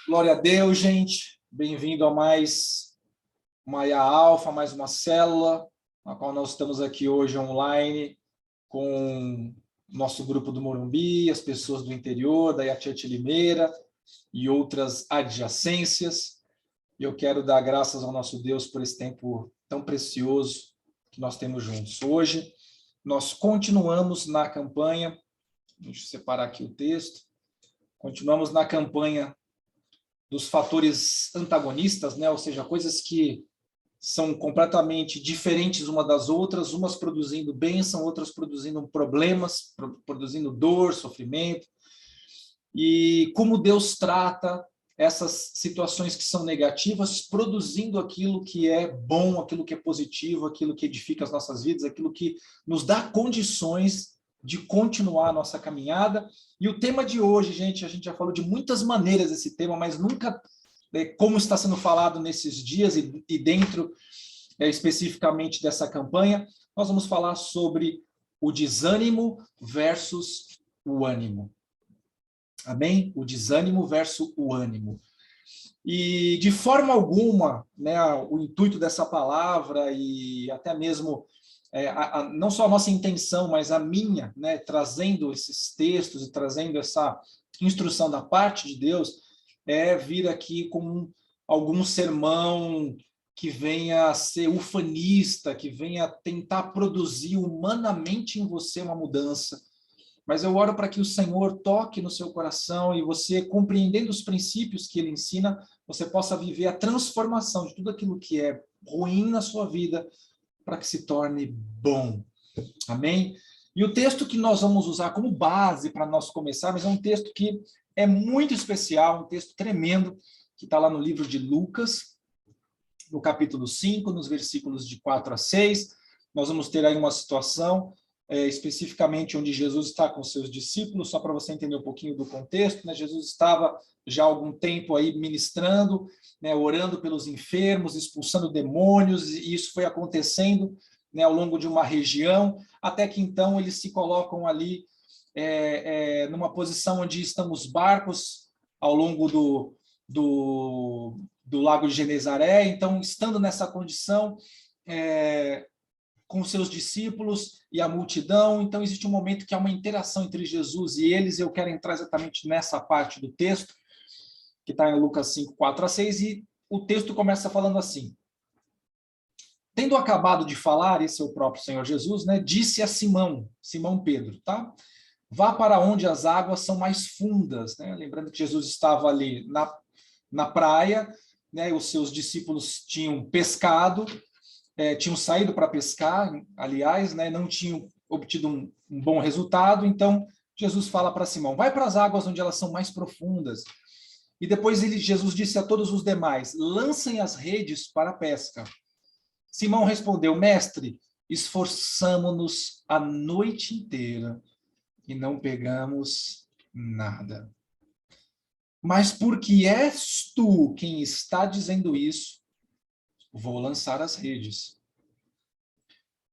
Glória a Deus, gente. Bem-vindo a mais uma IA Alfa, mais uma célula, na qual nós estamos aqui hoje online com o nosso grupo do Morumbi, as pessoas do interior, da Iatiete Limeira e outras adjacências. E eu quero dar graças ao nosso Deus por esse tempo tão precioso que nós temos juntos. Hoje, nós continuamos na campanha, deixa eu separar aqui o texto, continuamos na campanha dos fatores antagonistas, né? Ou seja, coisas que são completamente diferentes uma das outras, umas produzindo bênção, outras produzindo problemas, produzindo dor, sofrimento. E como Deus trata essas situações que são negativas, produzindo aquilo que é bom, aquilo que é positivo, aquilo que edifica as nossas vidas, aquilo que nos dá condições de continuar a nossa caminhada. E o tema de hoje, gente, a gente já falou de muitas maneiras esse tema, mas nunca como está sendo falado nesses dias e dentro especificamente dessa campanha, nós vamos falar sobre o desânimo versus o ânimo. Amém? O desânimo versus o ânimo. E de forma alguma, né, o intuito dessa palavra e até mesmo não só a nossa intenção, mas a minha, né, trazendo esses textos e trazendo essa instrução da parte de Deus, é vir aqui com algum sermão que venha ser ufanista, que venha tentar produzir humanamente em você uma mudança. Mas eu oro para que o Senhor toque no seu coração e você, compreendendo os princípios que Ele ensina, você possa viver a transformação de tudo aquilo que é ruim na sua vida para que se torne bom. Amém? E o texto que nós vamos usar como base para nós começarmos é um texto que é muito especial, um texto tremendo, que está lá no livro de Lucas, no capítulo 5, nos versículos de 4 a 6. Nós vamos ter aí uma situação especificamente onde Jesus está com seus discípulos, só para você entender um pouquinho do contexto, né? Jesus estava já há algum tempo aí ministrando, né, orando pelos enfermos, expulsando demônios, e isso foi acontecendo, né, ao longo de uma região, até que então eles se colocam ali numa posição onde estão os barcos ao longo do lago de Genezaré. Então, estando nessa condição, com seus discípulos e a multidão, então existe um momento que há uma interação entre Jesus e eles. Eu quero entrar exatamente nessa parte do texto, que está em Lucas 5, 4 a 6, e o texto começa falando assim: tendo acabado de falar, esse é o próprio Senhor Jesus, né, disse a Simão Pedro, tá? Vá para onde as águas são mais fundas, né? Lembrando que Jesus estava ali na praia, né? Os seus discípulos tinham pescado, tinham saído para pescar, aliás, né? Não tinham obtido um bom resultado, então Jesus fala para Simão: vai para as águas onde elas são mais profundas. E depois Jesus disse a todos os demais: lancem as redes para a pesca. Simão respondeu: mestre, esforçamo-nos a noite inteira e não pegamos nada. Mas porque és tu quem está dizendo isso, vou lançar as redes.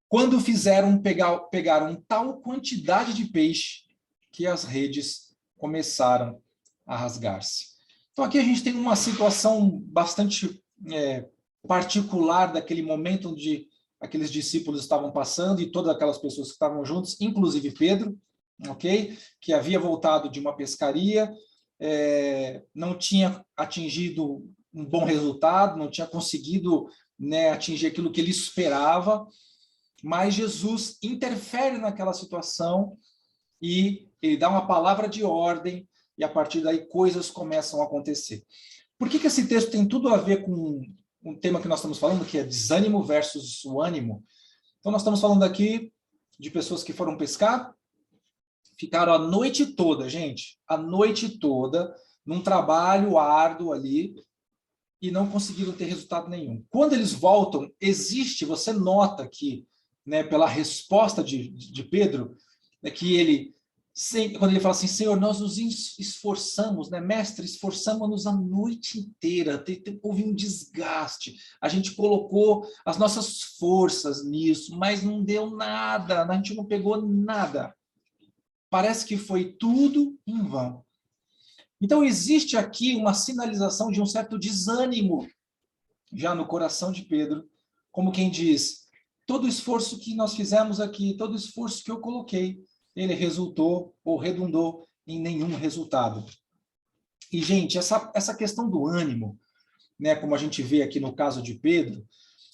Quando fizeram, pegaram tal quantidade de peixe que as redes começaram a rasgar-se. Então aqui a gente tem uma situação bastante particular daquele momento onde aqueles discípulos estavam passando e todas aquelas pessoas que estavam juntos, inclusive Pedro, ok? Que havia voltado de uma pescaria, não tinha atingido um bom resultado, não tinha conseguido, né, atingir aquilo que ele esperava, mas Jesus interfere naquela situação e ele dá uma palavra de ordem e a partir daí coisas começam a acontecer. Por que esse texto tem tudo a ver com um tema que nós estamos falando, que é desânimo versus o ânimo? Então nós estamos falando aqui de pessoas que foram pescar, ficaram a noite toda, gente, a noite toda, num trabalho árduo ali, e não conseguiram ter resultado nenhum. Quando eles voltam, você nota que, né, pela resposta de Pedro, né, que ele, quando ele fala assim: Senhor, nós nos esforçamos, né, mestre, esforçamos-nos a noite inteira, houve um desgaste, a gente colocou as nossas forças nisso, mas não deu nada, a gente não pegou nada. Parece que foi tudo em vão. Então, existe aqui uma sinalização de um certo desânimo já no coração de Pedro, como quem diz, todo esforço que nós fizemos aqui, todo esforço que eu coloquei, ele resultou ou redundou em nenhum resultado. E, gente, essa questão do ânimo, né, como a gente vê aqui no caso de Pedro,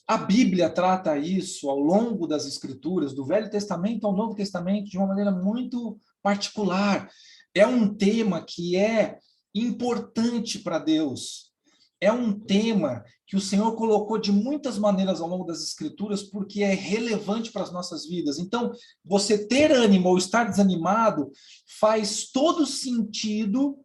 a Bíblia trata isso ao longo das Escrituras, do Velho Testamento ao Novo Testamento, de uma maneira muito particular. É um tema que é importante para Deus. É um tema que o Senhor colocou de muitas maneiras ao longo das Escrituras, porque é relevante para as nossas vidas. Então, você ter ânimo ou estar desanimado faz todo sentido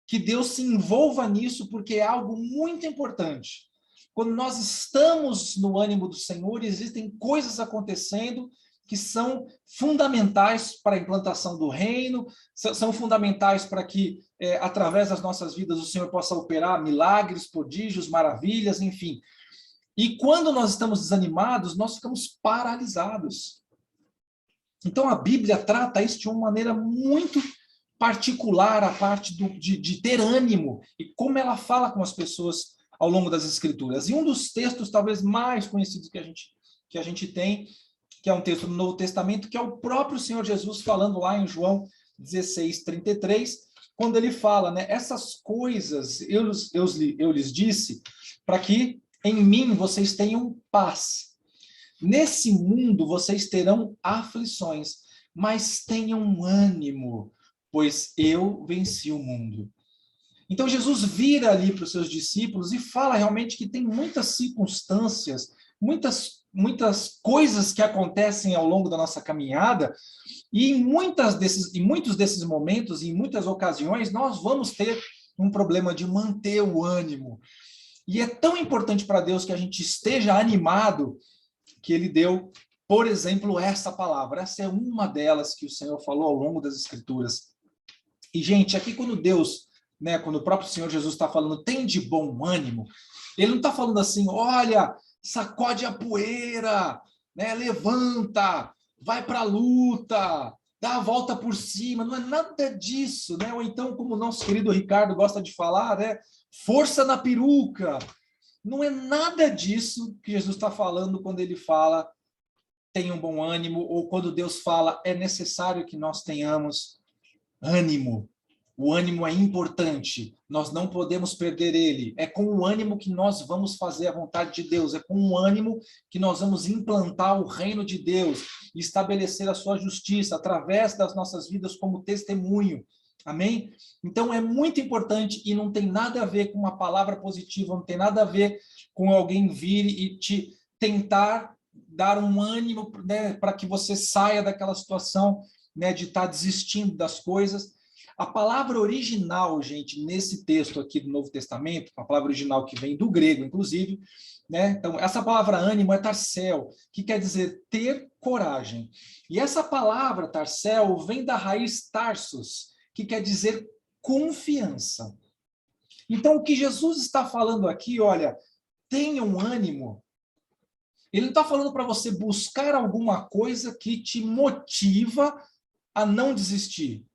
que Deus se envolva nisso, porque é algo muito importante. Quando nós estamos no ânimo do Senhor, existem coisas acontecendo que são fundamentais para a implantação do reino, são fundamentais para que, através das nossas vidas, o Senhor possa operar milagres, prodígios, maravilhas, enfim. E quando nós estamos desanimados, nós ficamos paralisados. Então, a Bíblia trata isso de uma maneira muito particular, a parte de ter ânimo, e como ela fala com as pessoas ao longo das Escrituras. E um dos textos talvez mais conhecidos que a gente tem, que é um texto do Novo Testamento, que é o próprio Senhor Jesus falando lá em João 16:33, quando ele fala, né, essas coisas eu lhes disse para que em mim vocês tenham paz. Nesse mundo vocês terão aflições, mas tenham ânimo, pois eu venci o mundo. Então Jesus vira ali para os seus discípulos e fala realmente que tem muitas circunstâncias, muitas coisas que acontecem ao longo da nossa caminhada, e em muitos desses momentos, em muitas ocasiões, nós vamos ter um problema de manter o ânimo. E é tão importante para Deus que a gente esteja animado, que ele deu, por exemplo, essa palavra. Essa é uma delas que o Senhor falou ao longo das Escrituras. E, gente, aqui quando Deus, né, quando o próprio Senhor Jesus está falando, tem de bom ânimo, ele não está falando assim, olha, sacode a poeira, né, levanta, vai para a luta, dá a volta por cima, não é nada disso, né? Ou então, como o nosso querido Ricardo gosta de falar, né, força na peruca. Não é nada disso que Jesus está falando quando ele fala tenha um bom ânimo, ou quando Deus fala é necessário que nós tenhamos ânimo. O ânimo é importante, nós não podemos perder ele. É com o ânimo que nós vamos fazer a vontade de Deus, é com o ânimo que nós vamos implantar o reino de Deus, estabelecer a sua justiça através das nossas vidas como testemunho. Amém? Então é muito importante e não tem nada a ver com uma palavra positiva, não tem nada a ver com alguém vir e te tentar dar um ânimo, né, para que você saia daquela situação, né, de estar desistindo das coisas. A palavra original, gente, nesse texto aqui do Novo Testamento, a palavra original que vem do grego, inclusive, né? Então, essa palavra ânimo é tarsel, que quer dizer ter coragem. E essa palavra tarsel vem da raiz tarsus, que quer dizer confiança. Então, o que Jesus está falando aqui, olha, tenha um ânimo. Ele não está falando para você buscar alguma coisa que te motiva a não desistir.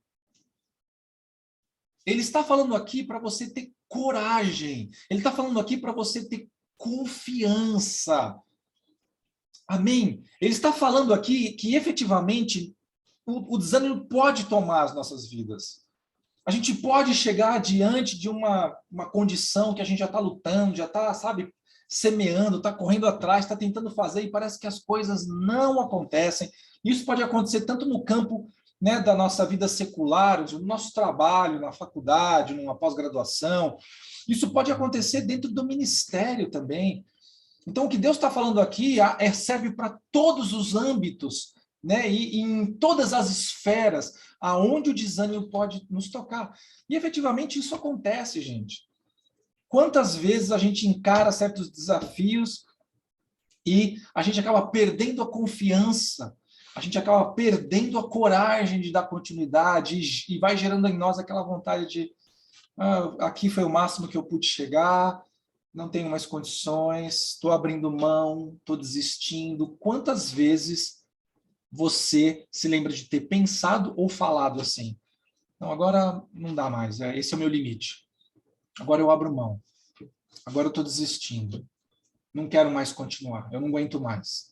Ele está falando aqui para você ter coragem. Ele está falando aqui para você ter confiança. Amém? Ele está falando aqui que efetivamente o desânimo pode tomar as nossas vidas. A gente pode chegar diante de uma condição que a gente já está lutando, já está, sabe, semeando, está correndo atrás, está tentando fazer e parece que as coisas não acontecem. Isso pode acontecer tanto no campo, né, da nossa vida secular, no nosso trabalho, na faculdade, numa pós-graduação. Isso pode acontecer dentro do ministério também. Então, o que Deus está falando aqui serve para todos os âmbitos, né, e em todas as esferas aonde o desânimo pode nos tocar. E, efetivamente, isso acontece, gente. Quantas vezes a gente encara certos desafios e a gente acaba perdendo a confiança, a gente acaba perdendo a coragem de dar continuidade e vai gerando em nós aquela vontade de aqui foi o máximo que eu pude chegar, não tenho mais condições, estou abrindo mão, estou desistindo. Quantas vezes você se lembra de ter pensado ou falado assim? Não, agora não dá mais, esse é o meu limite. Agora eu abro mão. Agora eu estou desistindo. Não quero mais continuar, eu não aguento mais.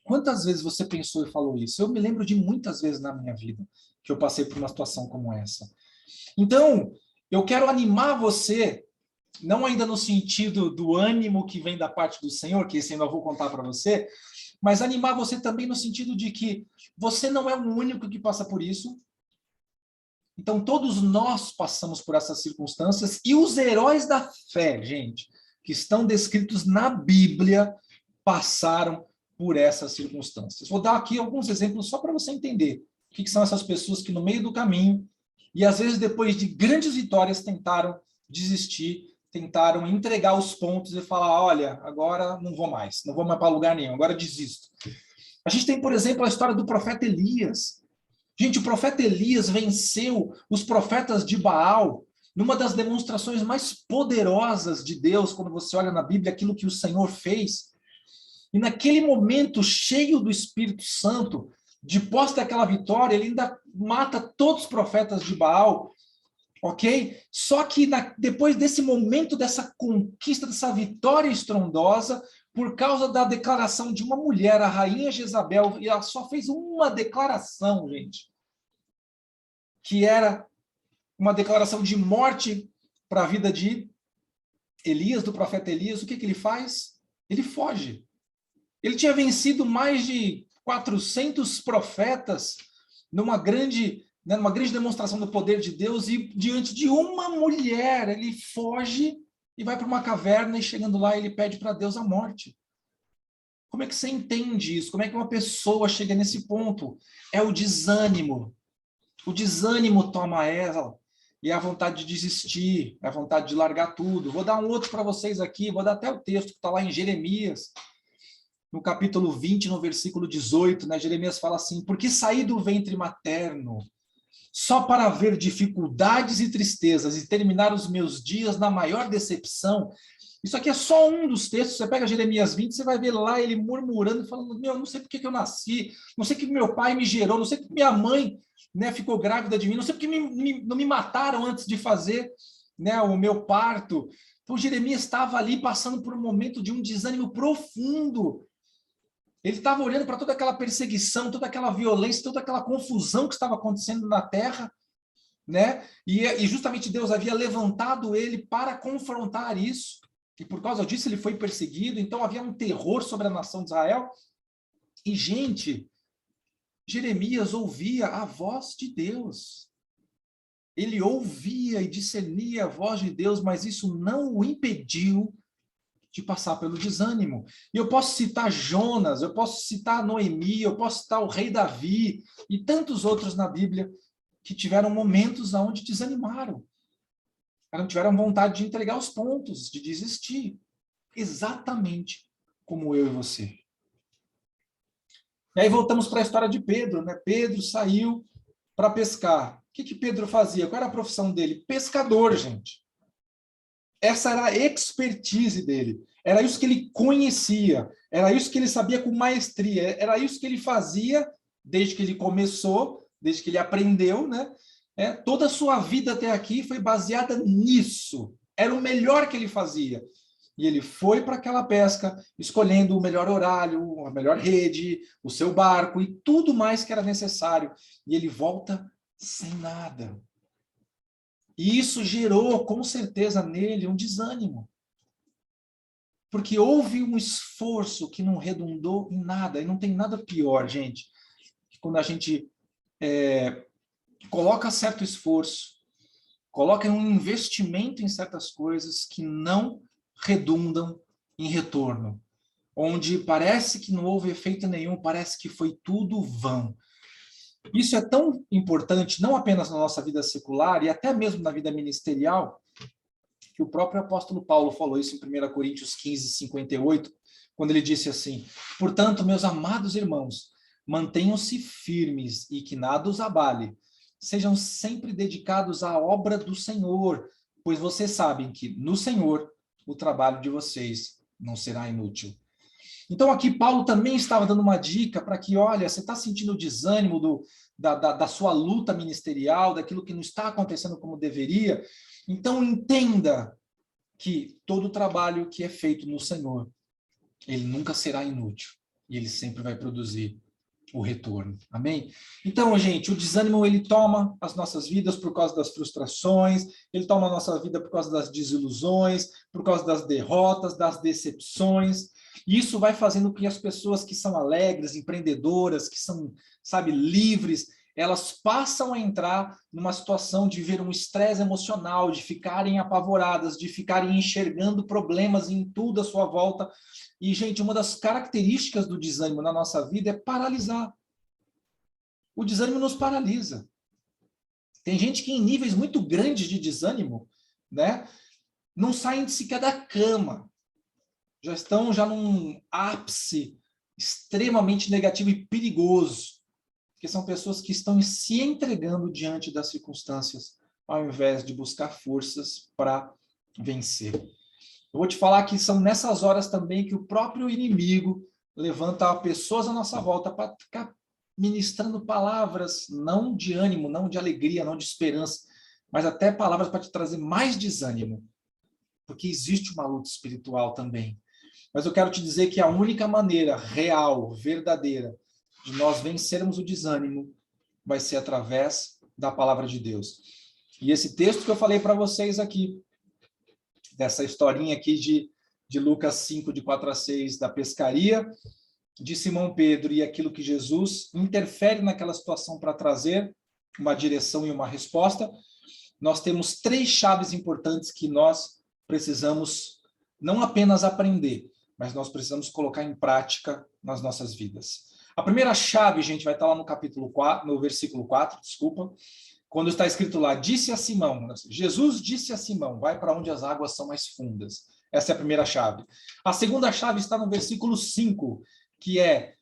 Quantas vezes você pensou e falou isso? Eu me lembro de muitas vezes na minha vida que eu passei por uma situação como essa. Então, eu quero animar você, não ainda no sentido do ânimo que vem da parte do Senhor, que esse ainda eu vou contar para você, mas animar você também no sentido de que você não é o único que passa por isso. Então, todos nós passamos por essas circunstâncias e os heróis da fé, gente, que estão descritos na Bíblia, passaram por essas circunstâncias. Vou dar aqui alguns exemplos só para você entender o que são essas pessoas que no meio do caminho, e às vezes depois de grandes vitórias, tentaram desistir, tentaram entregar os pontos e falar, olha, agora não vou mais para lugar nenhum, agora desisto. A gente tem, por exemplo, a história do profeta Elias. Gente, o profeta Elias venceu os profetas de Baal numa das demonstrações mais poderosas de Deus, quando você olha na Bíblia aquilo que o Senhor fez. E naquele momento, cheio do Espírito Santo, depois daquela vitória, ele ainda mata todos os profetas de Baal, ok? Só que depois desse momento, dessa conquista, dessa vitória estrondosa, por causa da declaração de uma mulher, a rainha Jezabel, e ela só fez uma declaração, gente, que era uma declaração de morte para a vida de Elias, do profeta Elias. O que ele faz? Ele foge. Ele tinha vencido mais de 400 profetas numa grande demonstração do poder de Deus, e diante de uma mulher, ele foge e vai para uma caverna, e chegando lá, ele pede para Deus a morte. Como é que você entende isso? Como é que uma pessoa chega nesse ponto? É o desânimo. O desânimo toma ela, e é a vontade de desistir, é a vontade de largar tudo. Vou dar um outro para vocês aqui, vou dar até o texto que está lá em Jeremias, no capítulo 20, no versículo 18, né? Jeremias fala assim, porque saí do ventre materno, só para ver dificuldades e tristezas, e terminar os meus dias na maior decepção. Isso aqui é só um dos textos. Você pega Jeremias 20, você vai ver lá ele murmurando, falando, meu, não sei por que eu nasci, não sei que meu pai me gerou, não sei que minha mãe, né, ficou grávida de mim, não sei porque não me mataram antes de fazer, né, o meu parto. Então Jeremias estava ali passando por um momento de um desânimo profundo. Ele estava olhando para toda aquela perseguição, toda aquela violência, toda aquela confusão que estava acontecendo na terra, né? E justamente Deus havia levantado ele para confrontar isso. E por causa disso ele foi perseguido. Então havia um terror sobre a nação de Israel. E, gente, Jeremias ouvia a voz de Deus. Ele ouvia e discernia a voz de Deus, mas isso não o impediu de passar pelo desânimo. E eu posso citar Jonas, eu posso citar Noemi, eu posso citar o rei Davi e tantos outros na Bíblia que tiveram momentos onde desanimaram. Não tiveram vontade de entregar os pontos, de desistir. Exatamente como eu e você. E aí voltamos para a história de Pedro, né? Pedro saiu para pescar. O que Pedro fazia? Qual era a profissão dele? Pescador, gente. Essa era a expertise dele. Era isso que ele conhecia. Era isso que ele sabia com maestria. Era isso que ele fazia desde que ele começou, desde que ele aprendeu, né? Toda a sua vida até aqui foi baseada nisso. Era o melhor que ele fazia. E ele foi para aquela pesca, escolhendo o melhor horário, a melhor rede, o seu barco e tudo mais que era necessário. E ele volta sem nada. E isso gerou, com certeza, nele um desânimo. Porque houve um esforço que não redundou em nada. E não tem nada pior, gente, que quando a gente coloca certo esforço, coloca um investimento em certas coisas que não redundam em retorno. Onde parece que não houve efeito nenhum, parece que foi tudo vão. Isso é tão importante, não apenas na nossa vida secular, e até mesmo na vida ministerial, que o próprio apóstolo Paulo falou isso em 1 Coríntios 15, 58, quando ele disse assim, portanto, meus amados irmãos, mantenham-se firmes e que nada os abale, sejam sempre dedicados à obra do Senhor, pois vocês sabem que no Senhor o trabalho de vocês não será inútil. Então aqui Paulo também estava dando uma dica para que, olha, você está sentindo o desânimo da sua luta ministerial, daquilo que não está acontecendo como deveria. Então, entenda que todo trabalho que é feito no Senhor, ele nunca será inútil e ele sempre vai produzir o retorno. Amém? Então, gente, o desânimo, ele toma as nossas vidas por causa das frustrações, ele toma a nossa vida por causa das desilusões, por causa das derrotas, das decepções. E isso vai fazendo com que as pessoas que são alegres, empreendedoras, que são, sabe, livres, elas passam a entrar numa situação de ver um estresse emocional, de ficarem apavoradas, de ficarem enxergando problemas em tudo à sua volta. E, gente, uma das características do desânimo na nossa vida é paralisar. O desânimo nos paralisa. Tem gente que em níveis muito grandes de desânimo, né, não saem sequer da cama. Já estão num ápice extremamente negativo e perigoso. Porque são pessoas que estão se entregando diante das circunstâncias, ao invés de buscar forças para vencer. Eu vou te falar que são nessas horas também que o próprio inimigo levanta pessoas à nossa volta para ficar ministrando palavras, não de ânimo, não de alegria, não de esperança, mas até palavras para te trazer mais desânimo. Porque existe uma luta espiritual também. Mas eu quero te dizer que a única maneira real, verdadeira, de nós vencermos o desânimo vai ser através da palavra de Deus. E esse texto que eu falei para vocês aqui, dessa historinha aqui de Lucas 5, de 4 a 6, da pescaria de Simão Pedro e aquilo que Jesus interfere naquela situação para trazer uma direção e uma resposta, nós temos 3 chaves importantes que nós precisamos não apenas aprender, mas nós precisamos colocar em prática nas nossas vidas. A primeira chave, gente, vai estar lá no capítulo 4, no versículo 4, desculpa, quando está escrito lá, disse a Simão, Jesus disse a Simão, vai para onde as águas são mais fundas. Essa é a primeira chave. A segunda chave está no versículo 5, que é,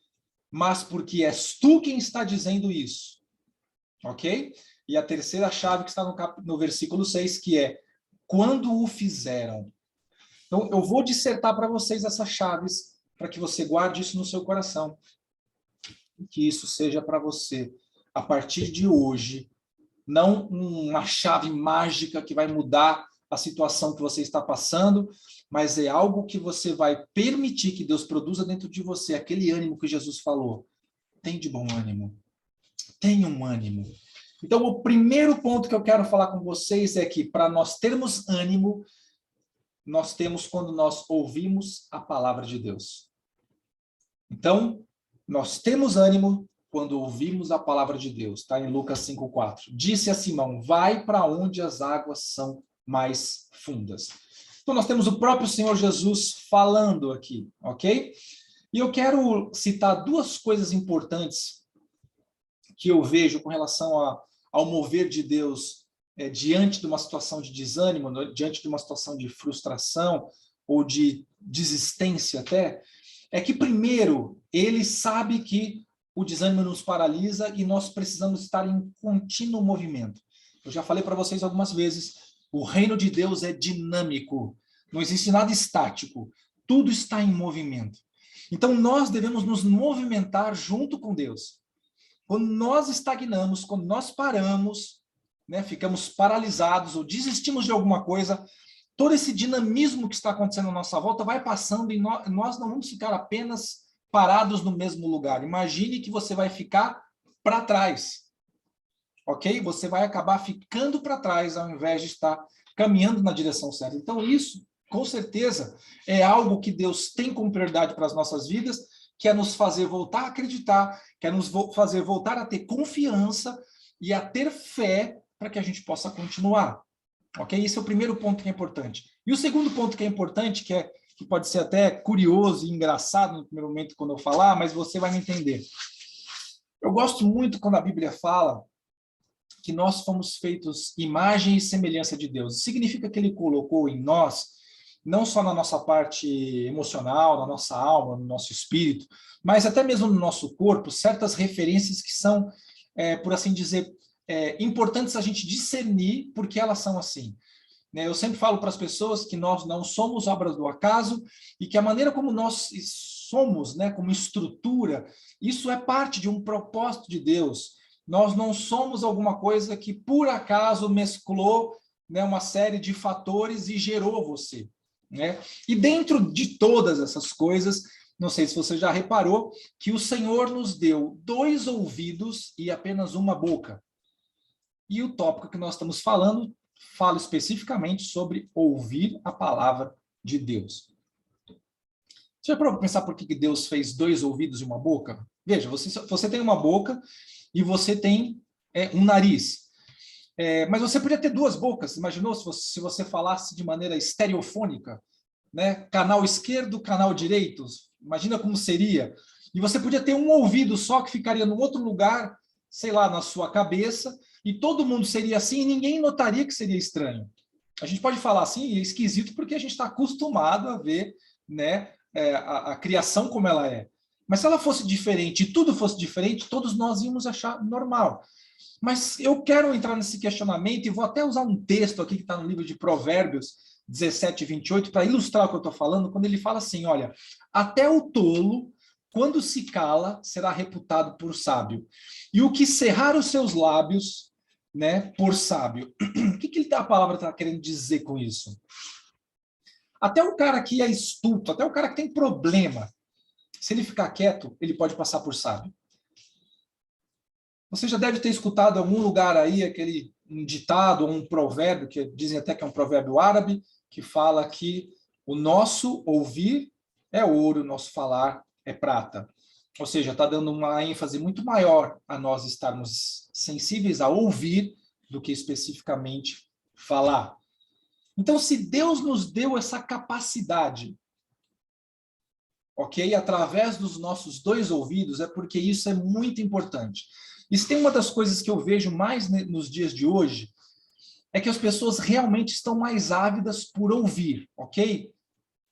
mas porque és tu quem está dizendo isso. Ok? E a terceira chave que está no versículo 6, que é, quando o fizeram. Então, eu vou dissertar para vocês essas chaves, para que você guarde isso no seu coração. Que isso seja para você, a partir de hoje, não uma chave mágica que vai mudar a situação que você está passando, mas é algo que você vai permitir que Deus produza dentro de você, aquele ânimo que Jesus falou. Tem de bom ânimo. Tenha um ânimo. Então, o primeiro ponto que eu quero falar com vocês é que, para nós termos ânimo, nós temos quando nós ouvimos a palavra de Deus. Então, nós temos ânimo quando ouvimos a palavra de Deus, está em Lucas 5,4. Disse a Simão, vai para onde as águas são mais fundas. Então, nós temos o próprio Senhor Jesus falando aqui, ok? E eu quero citar 2 coisas importantes que eu vejo com relação ao mover de Deus diante de uma situação de desânimo, diante de uma situação de frustração ou de desistência até, é que, primeiro, ele sabe que o desânimo nos paralisa e nós precisamos estar em contínuo movimento. Eu já falei para vocês algumas vezes, o reino de Deus é dinâmico, não existe nada estático, tudo está em movimento. Então, nós devemos nos movimentar junto com Deus. Quando nós estagnamos, quando nós paramos, né, ficamos paralisados ou desistimos de alguma coisa, todo esse dinamismo que está acontecendo à nossa volta vai passando e nós não vamos ficar apenas parados no mesmo lugar. Imagine que você vai ficar para trás, ok? Você vai acabar ficando para trás ao invés de estar caminhando na direção certa. Então isso, com certeza, é algo que Deus tem como prioridade para as nossas vidas, que é nos fazer voltar a acreditar, que é nos fazer voltar a ter confiança e a ter fé para que a gente possa continuar. Ok? Esse é o primeiro ponto que é importante. E o segundo ponto que é importante, que pode ser até curioso e engraçado no primeiro momento quando eu falar, mas você vai me entender. Eu gosto muito quando a Bíblia fala que nós fomos feitos imagem e semelhança de Deus. Significa que ele colocou em nós, não só na nossa parte emocional, na nossa alma, no nosso espírito, mas até mesmo no nosso corpo, certas referências que são, por assim dizer, importantes a gente discernir porque elas são assim. Eu sempre falo para as pessoas que nós não somos obras do acaso e que a maneira como nós somos, como estrutura, isso é parte de um propósito de Deus. Nós não somos alguma coisa que por acaso mesclou, né, uma série de fatores e gerou você, né? E dentro de todas essas coisas, não sei se você já reparou, que o Senhor nos deu 2 ouvidos e apenas uma boca. E o tópico que nós estamos falando fala especificamente sobre ouvir a palavra de Deus. Você já parou para pensar por que Deus fez 2 ouvidos e uma boca? Veja, você tem uma boca e você tem um nariz. Mas você podia ter 2 bocas. Imaginou se você falasse de maneira estereofônica, né? Canal esquerdo, canal direito. Imagina como seria. E você podia ter um ouvido só que ficaria num outro lugar, sei lá, na sua cabeça, e todo mundo seria assim e ninguém notaria que seria estranho. A gente pode falar assim, é esquisito porque a gente está acostumado a ver, né, a criação como ela é. Mas se ela fosse diferente e tudo fosse diferente, todos nós íamos achar normal. Mas eu quero entrar nesse questionamento e vou até usar um texto aqui que está no livro de Provérbios 17, 28, para ilustrar o que eu estou falando, quando ele fala assim, olha, até o tolo, quando se cala, será reputado por sábio. E o que cerrar os seus lábios, né, por sábio. O que a palavra está querendo dizer com isso? Até o cara que é estulto, até o cara que tem problema, se ele ficar quieto, ele pode passar por sábio. Você já deve ter escutado em algum lugar aí um ditado ou um provérbio, que dizem até que é um provérbio árabe, que fala que o nosso ouvir é ouro, o nosso falar é prata. Ou seja, está dando uma ênfase muito maior a nós estarmos sensíveis a ouvir do que especificamente falar. Então, se Deus nos deu essa capacidade, ok? Através dos nossos 2 ouvidos, é porque isso é muito importante. E se tem uma das coisas que eu vejo mais nos dias de hoje, é que as pessoas realmente estão mais ávidas por ouvir, ok?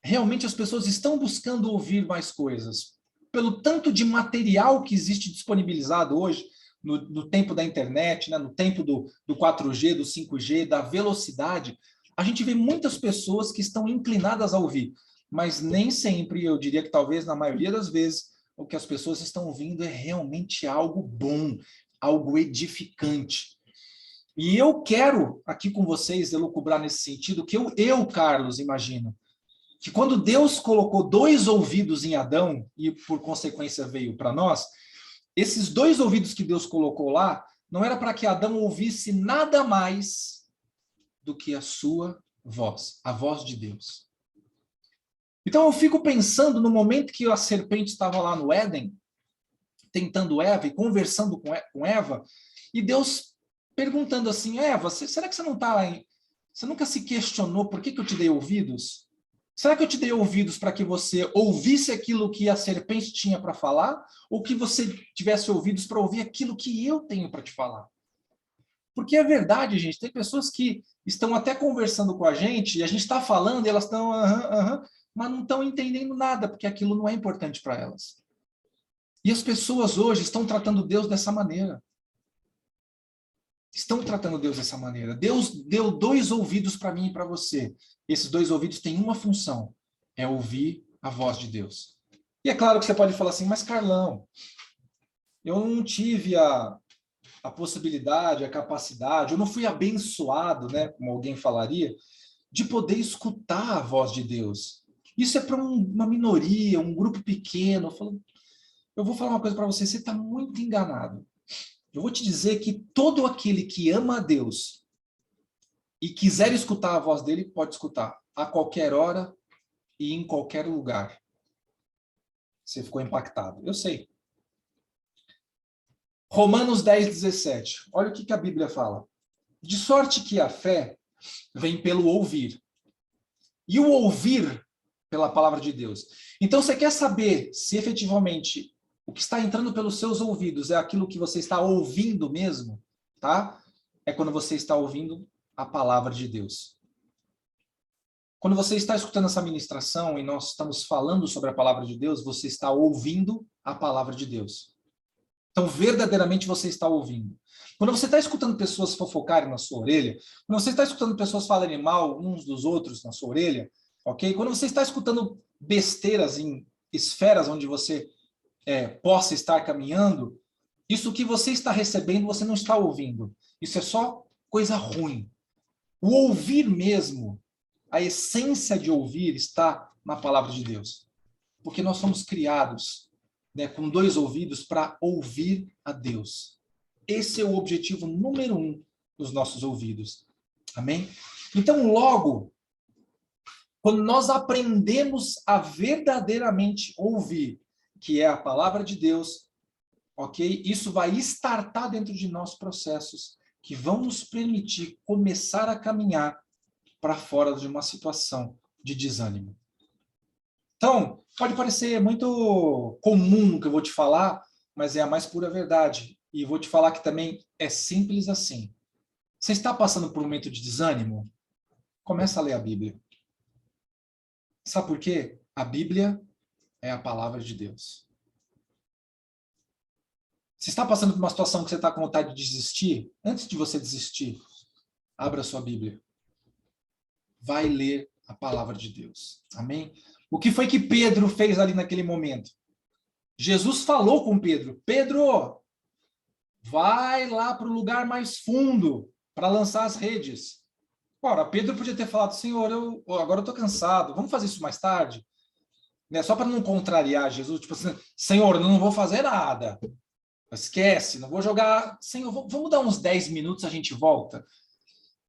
Realmente as pessoas estão buscando ouvir mais coisas. Pelo tanto de material que existe disponibilizado hoje, no tempo da internet, né, no tempo do 4G, do 5G, da velocidade, a gente vê muitas pessoas que estão inclinadas a ouvir, mas nem sempre, eu diria que talvez na maioria das vezes, o que as pessoas estão ouvindo é realmente algo bom, algo edificante. E eu quero aqui com vocês elucubrar nesse sentido que eu, Carlos, imagino que quando Deus colocou 2 ouvidos em Adão e por consequência veio para nós, esses 2 ouvidos que Deus colocou lá não era para que Adão ouvisse nada mais do que a sua voz, a voz de Deus. Então eu fico pensando no momento que a serpente estava lá no Éden, tentando Eva e conversando com Eva, e Deus perguntando assim, Eva, será que você não está aí? Você nunca se questionou por que eu te dei ouvidos? Será que eu te dei ouvidos para que você ouvisse aquilo que a serpente tinha para falar? Ou que você tivesse ouvidos para ouvir aquilo que eu tenho para te falar? Porque é verdade, gente, tem pessoas que estão até conversando com a gente, e a gente está falando, e elas estão, mas não estão entendendo nada, porque aquilo não é importante para elas. E as pessoas hoje estão tratando Deus dessa maneira. Estão tratando Deus dessa maneira. Deus deu 2 ouvidos para mim e para você. Esses 2 ouvidos têm uma função, é ouvir a voz de Deus. E é claro que você pode falar assim, mas Carlão, eu não tive a possibilidade, a capacidade, eu não fui abençoado, né, como alguém falaria, de poder escutar a voz de Deus. Isso é para uma minoria, um grupo pequeno. Eu vou falar uma coisa para você, você está muito enganado. Eu vou te dizer que todo aquele que ama a Deus e quiser escutar a voz dele, pode escutar a qualquer hora e em qualquer lugar. Você ficou impactado, eu sei. Romanos 10, 17. Olha o que a Bíblia fala. De sorte que a fé vem pelo ouvir. E o ouvir pela palavra de Deus. Então, você quer saber se efetivamente o que está entrando pelos seus ouvidos é aquilo que você está ouvindo mesmo, tá? É quando você está ouvindo a palavra de Deus. Quando você está escutando essa ministração e nós estamos falando sobre a palavra de Deus, você está ouvindo a palavra de Deus. Então, verdadeiramente você está ouvindo. Quando você está escutando pessoas fofocarem na sua orelha, quando você está escutando pessoas falarem mal uns dos outros na sua orelha, ok? Quando você está escutando besteiras em esferas onde você possa estar caminhando, Isso que você está recebendo, você não está ouvindo. Isso é só coisa ruim. O ouvir mesmo, a essência de ouvir está na palavra de Deus. Porque nós somos criados, né, com 2 ouvidos para ouvir a Deus. Esse é o objetivo número 1 dos nossos ouvidos. Amém? Então, logo, quando nós aprendemos a verdadeiramente ouvir, que é a palavra de Deus, ok? Isso vai estartar dentro de nós processos que vão nos permitir começar a caminhar para fora de uma situação de desânimo. Então, pode parecer muito comum o que eu vou te falar, mas é a mais pura verdade. E vou te falar que também é simples assim. Você está passando por um momento de desânimo? Começa a ler a Bíblia. Sabe por quê? A Bíblia é a palavra de Deus. Se está passando por uma situação que você está com vontade de desistir, antes de você desistir, abra sua Bíblia. Vai ler a palavra de Deus. Amém? O que foi que Pedro fez ali naquele momento? Jesus falou com Pedro. Pedro, vai lá para o lugar mais fundo para lançar as redes. Ora, Pedro podia ter falado, Senhor, agora eu estou cansado, vamos fazer isso mais tarde? Né? Só para não contrariar Jesus, tipo assim, Senhor, eu não vou fazer nada. Esquece, não vou jogar. Senhor, vamos dar uns 10 minutos, a gente volta.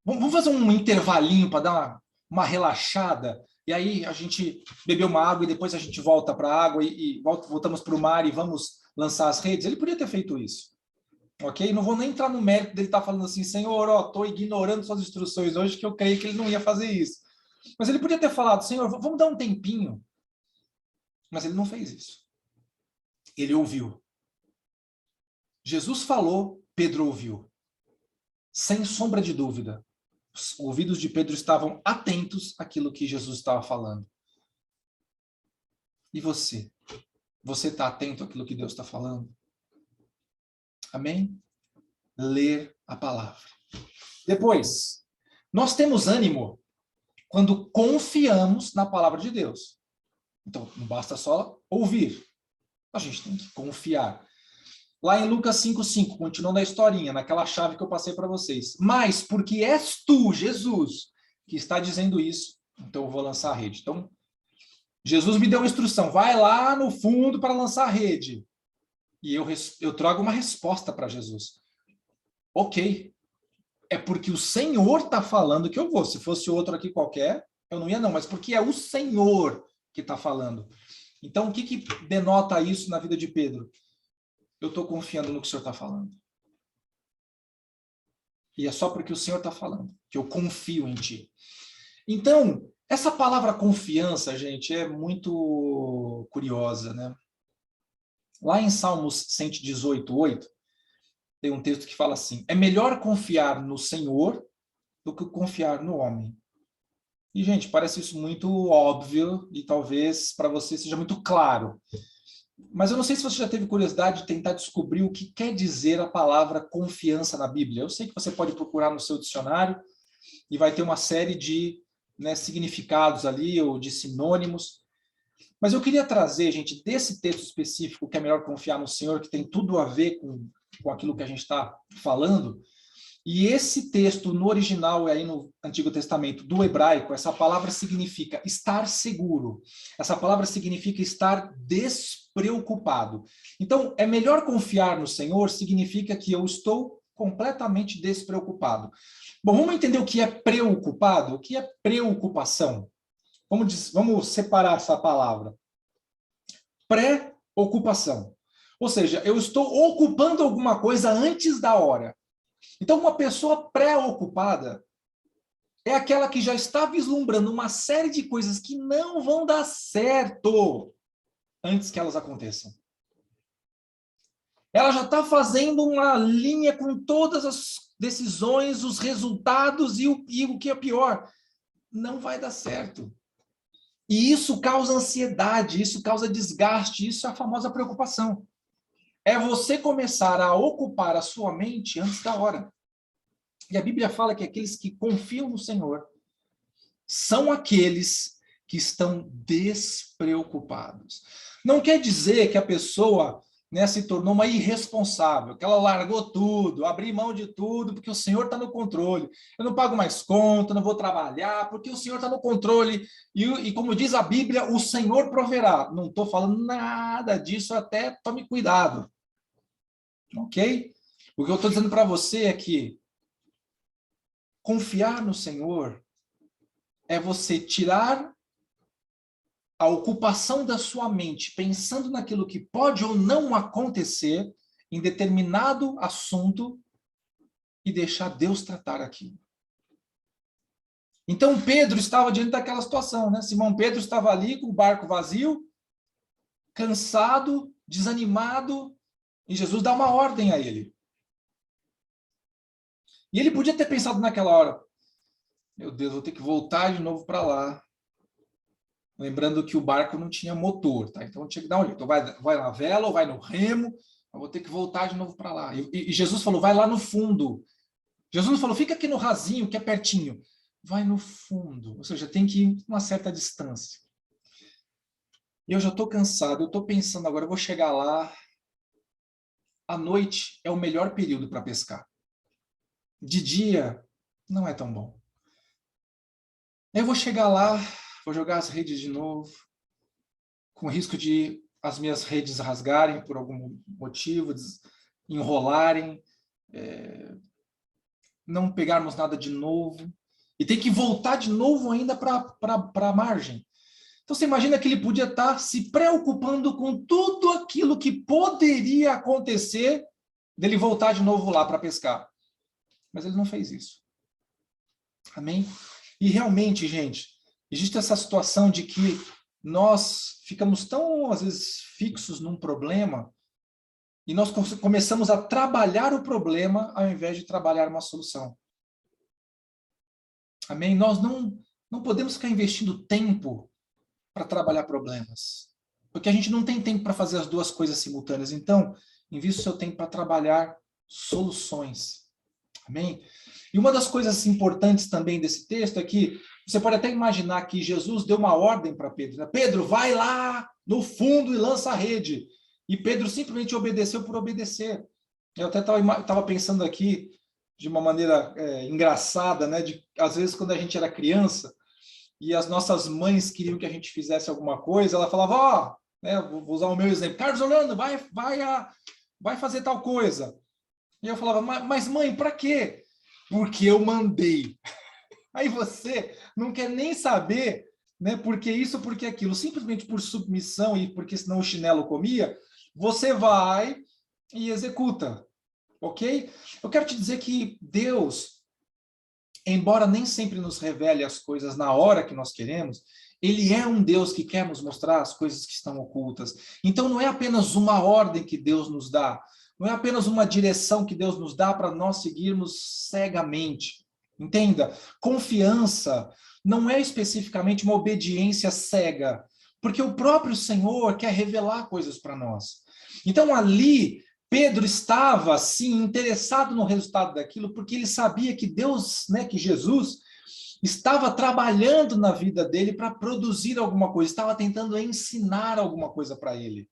Vamos fazer um intervalinho para dar uma relaxada. E aí a gente bebeu uma água e depois a gente volta para a água e voltamos para o mar e vamos lançar as redes. Ele podia ter feito isso. Ok? Não vou nem entrar no mérito dele estar falando assim, Senhor, estou ignorando suas instruções hoje, que eu creio que ele não ia fazer isso. Mas ele podia ter falado, Senhor, vamos dar um tempinho. Mas ele não fez isso. Ele ouviu. Jesus falou, Pedro ouviu. Sem sombra de dúvida. Os ouvidos de Pedro estavam atentos àquilo que Jesus estava falando. E você? Você está atento àquilo que Deus está falando? Amém? Ler a palavra. Depois, nós temos ânimo quando confiamos na palavra de Deus. Então, não basta só ouvir. A gente tem que confiar. Lá em Lucas 5,5, continuando a historinha, naquela chave que eu passei para vocês. Mas porque és tu, Jesus, que está dizendo isso, então eu vou lançar a rede. Então, Jesus me deu uma instrução, vai lá no fundo para lançar a rede. E eu trago uma resposta para Jesus. Ok, é porque o Senhor está falando que eu vou. Se fosse outro aqui qualquer, eu não ia não, mas porque é o Senhor que está falando. Então, o que denota isso na vida de Pedro? Eu estou confiando no que o Senhor está falando. E é só porque o Senhor está falando que eu confio em ti. Então, essa palavra confiança, gente, é muito curiosa, né? Lá em Salmos 118:8, tem um texto que fala assim, é melhor confiar no Senhor do que confiar no homem. E, gente, parece isso muito óbvio e talvez para você seja muito claro. Mas eu não sei se você já teve curiosidade de tentar descobrir o que quer dizer a palavra confiança na Bíblia. Eu sei que você pode procurar no seu dicionário e vai ter uma série de, né, significados ali ou de sinônimos. Mas eu queria trazer, gente, desse texto específico, que é melhor confiar no Senhor, que tem tudo a ver com aquilo que a gente está falando. E esse texto, no original, aí no Antigo Testamento, do hebraico, essa palavra significa estar seguro. Essa palavra significa estar despreocupado. Então, é melhor confiar no Senhor, significa que eu estou completamente despreocupado. Bom, vamos entender o que é preocupado? O que é preocupação? Vamos separar essa palavra. Pré-ocupação. Ou seja, eu estou ocupando alguma coisa antes da hora. Então, uma pessoa pré-ocupada é aquela que já está vislumbrando uma série de coisas que não vão dar certo antes que elas aconteçam. Ela já está fazendo uma linha com todas as decisões, os resultados e o que é pior, não vai dar certo. E isso causa ansiedade, isso causa desgaste, isso é a famosa preocupação. É você começar a ocupar a sua mente antes da hora. E a Bíblia fala que aqueles que confiam no Senhor são aqueles que estão despreocupados. Não quer dizer que a pessoa né, se tornou uma irresponsável, que ela largou tudo, abriu mão de tudo, porque o Senhor está no controle. Eu não pago mais conta, não vou trabalhar, porque o Senhor está no controle. E como diz a Bíblia, o Senhor proverá. Não estou falando nada disso, até tome cuidado. Ok? O que eu estou dizendo para você é que confiar no Senhor é você tirar a ocupação da sua mente pensando naquilo que pode ou não acontecer em determinado assunto e deixar Deus tratar aquilo. Então Pedro estava diante daquela situação, né? Simão Pedro estava ali com o barco vazio, cansado, desanimado, e Jesus dá uma ordem a ele. E ele podia ter pensado naquela hora: meu Deus, vou ter que voltar de novo para lá. Lembrando que o barco não tinha motor, tá? Então tinha que dar um jeito. Então vai na vela ou vai no remo, eu vou ter que voltar de novo para lá. E Jesus falou: vai lá no fundo. Jesus não falou: fica aqui no rasinho, que é pertinho. Vai no fundo. Ou seja, tem que ir uma certa distância. E eu já estou cansado, eu estou pensando agora, eu vou chegar lá. À noite é o melhor período para pescar. De dia, não é tão bom. Eu vou chegar lá, vou jogar as redes de novo, com risco de as minhas redes rasgarem por algum motivo, enrolarem, não pegarmos nada de novo, e tem que voltar de novo ainda para a margem. Então você imagina que ele podia estar se preocupando com tudo aquilo que poderia acontecer dele voltar de novo lá para pescar. Mas ele não fez isso. Amém? E realmente, gente, existe essa situação de que nós ficamos tão, às vezes, fixos num problema e nós começamos a trabalhar o problema ao invés de trabalhar uma solução. Amém? Nós não podemos ficar investindo tempo para trabalhar problemas, porque a gente não tem tempo para fazer as duas coisas simultâneas. Então, invista o seu tempo para trabalhar soluções. Amém? E uma das coisas importantes também desse texto é que você pode até imaginar que Jesus deu uma ordem para Pedro, né? Pedro, vai lá no fundo e lança a rede. E Pedro simplesmente obedeceu por obedecer. Eu até estava pensando aqui de uma maneira engraçada, né? Às vezes, quando a gente era criança e as nossas mães queriam que a gente fizesse alguma coisa, ela falava, ó, né, vou usar o meu exemplo, Carlos Orlando, vai fazer tal coisa. E eu falava, mas mãe, para quê? Porque eu mandei. Aí você não quer nem saber, né? Porque isso, porque aquilo. Simplesmente por submissão e porque senão o chinelo comia, você vai e executa. Ok? Eu quero te dizer que Deus, embora nem sempre nos revele as coisas na hora que nós queremos, Ele é um Deus que quer nos mostrar as coisas que estão ocultas. Então não é apenas uma ordem que Deus nos dá, não é apenas uma direção que Deus nos dá para nós seguirmos cegamente. Entenda, confiança não é especificamente uma obediência cega, porque o próprio Senhor quer revelar coisas para nós. Então ali Pedro estava, sim, interessado no resultado daquilo, porque ele sabia que Deus, né, que Jesus, estava trabalhando na vida dele para produzir alguma coisa, estava tentando ensinar alguma coisa para ele.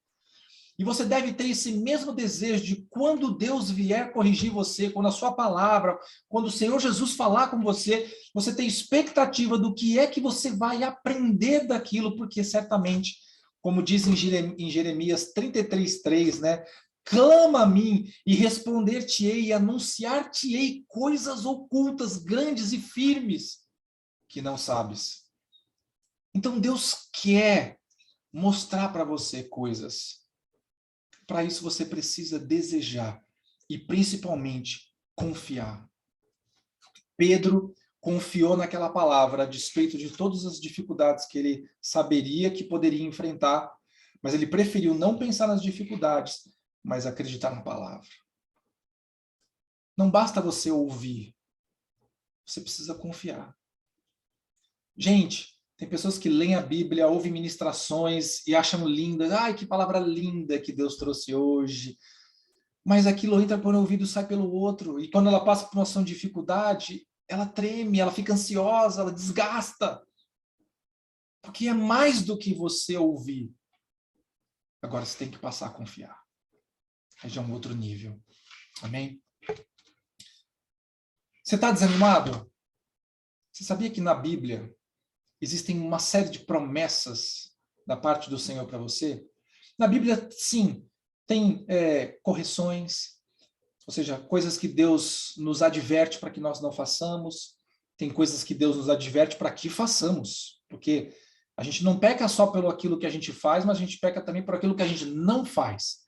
E você deve ter esse mesmo desejo de quando Deus vier corrigir você, quando a sua palavra, quando o Senhor Jesus falar com você, você tem expectativa do que é que você vai aprender daquilo, porque certamente, como diz em Jeremias 33:3, né? Clama a mim e responder-te-ei e anunciar-te-ei coisas ocultas, grandes e firmes que não sabes. Então Deus quer mostrar para você coisas. Para isso você precisa desejar e principalmente confiar. Pedro confiou naquela palavra a despeito de todas as dificuldades que ele saberia que poderia enfrentar, mas ele preferiu não pensar nas dificuldades, mas acreditar na palavra. Não basta você ouvir, você precisa confiar. Gente, tem pessoas que leem a Bíblia, ouvem ministrações e acham lindas. Ai, que palavra linda que Deus trouxe hoje. Mas aquilo entra por um ouvido e sai pelo outro. E quando ela passa por uma situação de dificuldade, ela treme, ela fica ansiosa, ela desgasta. Porque é mais do que você ouvir. Agora você tem que passar a confiar. é já um outro nível. Amém? Você está desanimado? Você sabia que na Bíblia existem uma série de promessas da parte do Senhor para você? Na Bíblia, sim, tem correções, ou seja, coisas que Deus nos adverte para que nós não façamos, tem coisas que Deus nos adverte para que façamos, porque a gente não peca só pelo aquilo que a gente faz, mas a gente peca também por aquilo que a gente não faz.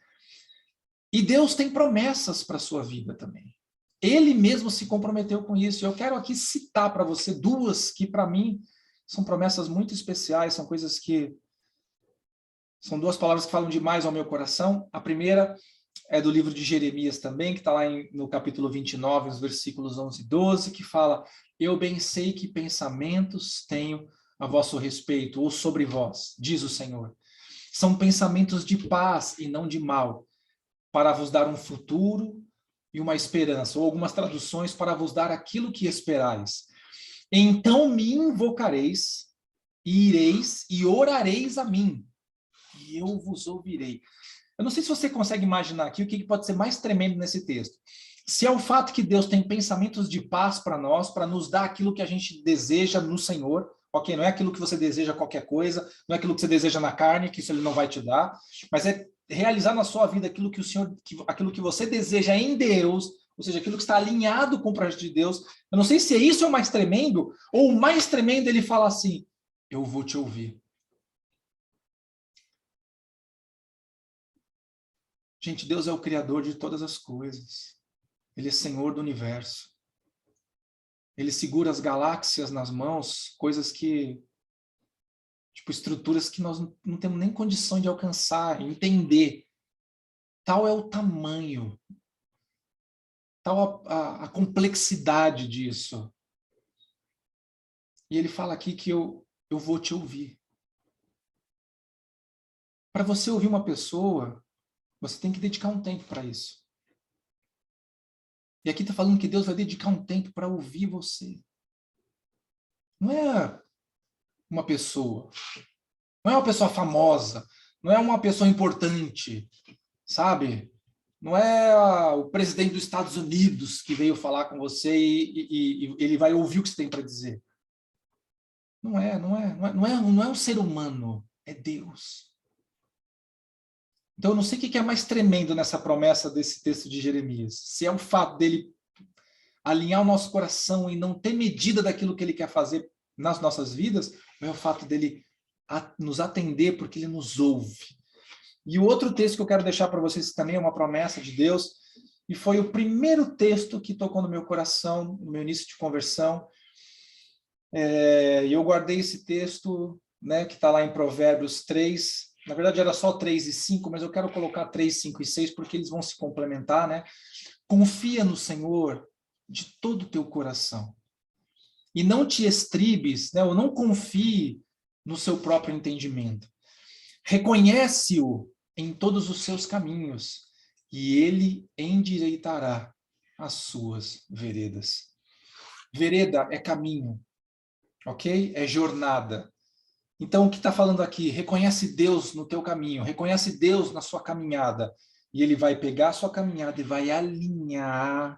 E Deus tem promessas para a sua vida também. Ele mesmo se comprometeu com isso. Eu quero aqui citar para você duas que, para mim, são promessas muito especiais, são coisas que... São duas palavras que falam demais ao meu coração. A primeira é do livro de Jeremias também, que está lá no capítulo 29, os versículos 11 e 12, que fala: eu bem sei que pensamentos tenho a vosso respeito, ou sobre vós, diz o Senhor. São pensamentos de paz e não de mal, para vos dar um futuro e uma esperança, ou algumas traduções, para vos dar aquilo que esperais. Então me invocareis, e ireis e orareis a mim, e eu vos ouvirei. Eu não sei se você consegue imaginar aqui o que pode ser mais tremendo nesse texto. Se é o fato que Deus tem pensamentos de paz para nós, para nos dar aquilo que a gente deseja no Senhor, ok? Não é aquilo que você deseja qualquer coisa, não é aquilo que você deseja na carne, que isso Ele não vai te dar, mas é realizar na sua vida aquilo que o Senhor, aquilo que você deseja em Deus, ou seja, aquilo que está alinhado com o projeto de Deus. Eu não sei se isso é o mais tremendo, ou o mais tremendo Ele fala assim: eu vou te ouvir. Gente, Deus é o Criador de todas as coisas. Ele é Senhor do universo. Ele segura as galáxias nas mãos, coisas que... tipo, estruturas que nós não temos nem condição de alcançar, entender. Tal é o tamanho, tal a complexidade disso. E ele fala aqui que eu vou te ouvir. Para você ouvir uma pessoa, você tem que dedicar um tempo para isso. E aqui está falando que Deus vai dedicar um tempo para ouvir você. Não é uma pessoa. Não é uma pessoa famosa. Não é uma pessoa importante. Sabe? Não é o presidente dos Estados Unidos que veio falar com você e ele vai ouvir o que você tem para dizer. Não é um ser humano. É Deus. Então, eu não sei o que é mais tremendo nessa promessa desse texto de Jeremias. Se é o fato dele alinhar o nosso coração e não ter medida daquilo que ele quer fazer nas nossas vidas, ou é o fato dele nos atender porque ele nos ouve. E o outro texto que eu quero deixar para vocês também é uma promessa de Deus, e foi o primeiro texto que tocou no meu coração, no meu início de conversão. E eu guardei esse texto, né, que está lá em Provérbios 3, na verdade era só 3 e 5, mas eu quero colocar 3, 5 e 6, porque eles vão se complementar, né? Confia no Senhor de todo o teu coração. E não te estribes, né? Ou não confie no seu próprio entendimento. Reconhece-o em todos os seus caminhos, e ele endireitará as suas veredas. Vereda é caminho, ok? É jornada. Então, o que está falando aqui? Reconhece Deus no teu caminho, reconhece Deus na sua caminhada, e ele vai pegar a sua caminhada e vai alinhar